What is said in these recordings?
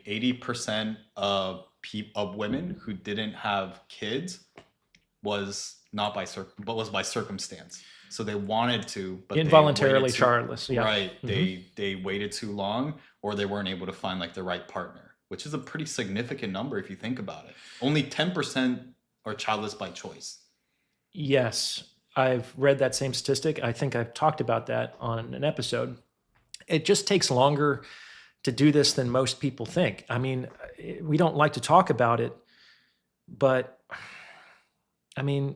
80% of women who didn't have kids was not by but was by circumstance. So they wanted to, but involuntarily childless. Yeah. Right. They waited too long, or they weren't able to find like the right partner, which is a pretty significant number if you think about it. Only 10% are childless by choice. Yes, I've read that same statistic. I think I've talked about that on an episode. It just takes longer to do this than most people think. I mean, we don't like to talk about it, but I mean,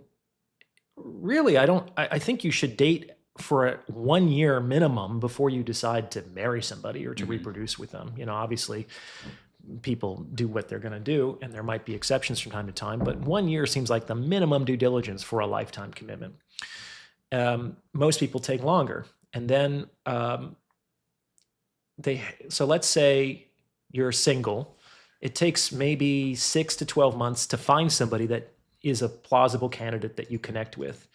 really, I think you should date for a 1 year minimum before you decide to marry somebody or to reproduce with them. You know, obviously people do what they're going to do, and there might be exceptions from time to time, but 1 year seems like the minimum due diligence for a lifetime commitment. Most people take longer. And then, so let's say you're single. It takes maybe 6 to 12 months to find somebody that is a plausible candidate that you connect with.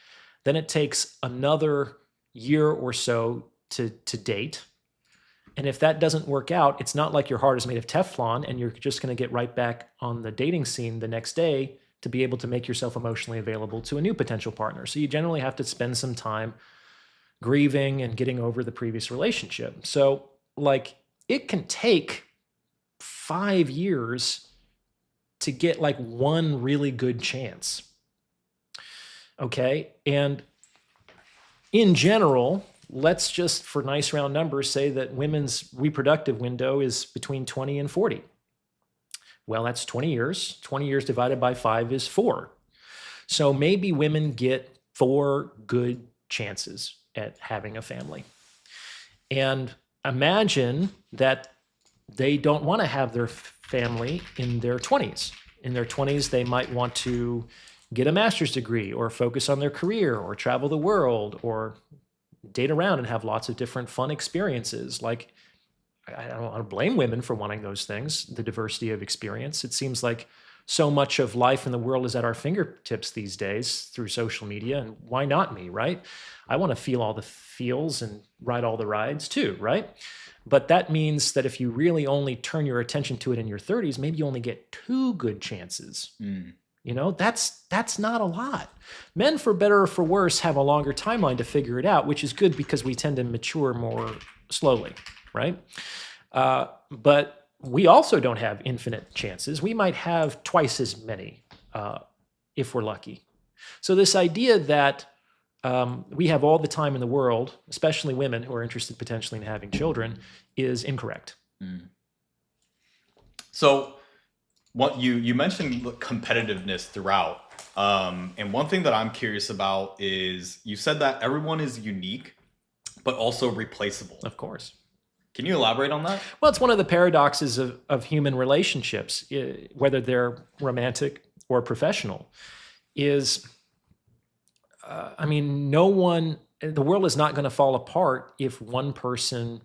Then it takes another year or so to date. And if that doesn't work out, it's not like your heart is made of Teflon and you're just going to get right back on the dating scene the next day to be able to make yourself emotionally available to a new potential partner. So you generally have to spend some time grieving and getting over the previous relationship. So like it can take 5 years to get like one really good chance. Okay. And in general, let's just, for nice round numbers, say that women's reproductive window is between 20 and 40. Well, that's 20 years. 20 years divided by 5 is 4. So maybe women get 4 good chances at having a family. And imagine that they don't want to have their family in their 20s. In their 20s, they might want to get a master's degree or focus on their career or travel the world or date around and have lots of different fun experiences. Like, I don't want to blame women for wanting those things, the diversity of experience. It seems like so much of life in the world is at our fingertips these days through social media. And why not me, right? I want to feel all the feels and ride all the rides too, right? But that means that if you really only turn your attention to it in your 30s, maybe you only get 2 good chances. You know, that's not a lot. Men, for better or for worse, have a longer timeline to figure it out, which is good because we tend to mature more slowly, right? But we also don't have infinite chances. We might have twice as many if we're lucky. So this idea that we have all the time in the world, especially women who are interested potentially in having children, is incorrect. So what you mentioned competitiveness throughout. And one thing that I'm curious about is you said that everyone is unique, but also replaceable. Of course. Can you elaborate on that? Well, it's one of the paradoxes of human relationships, whether they're romantic or professional, is, the world is not going to fall apart if one person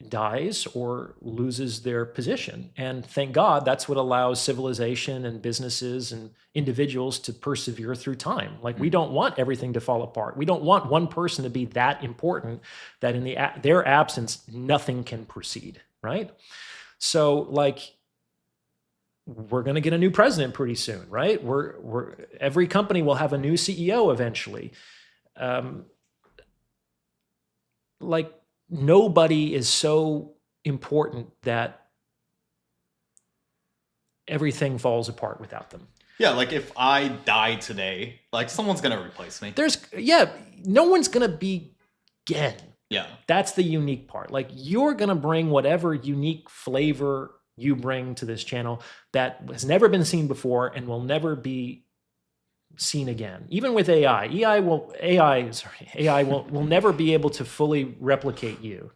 dies or loses their position. And thank God that's what allows civilization and businesses and individuals to persevere through time. Like we don't want everything to fall apart. We don't want one person to be that important that in their absence, nothing can proceed, right? So like we're going to get a new president pretty soon, right? Every company will have a new CEO eventually. Nobody is so important that everything falls apart without them. Yeah, like if I die today, like someone's going to replace me. No one's going to be Gen. Yeah. That's the unique part. Like you're going to bring whatever unique flavor you bring to this channel that has never been seen before and will never be seen again. Even with AI will never be able to fully replicate you.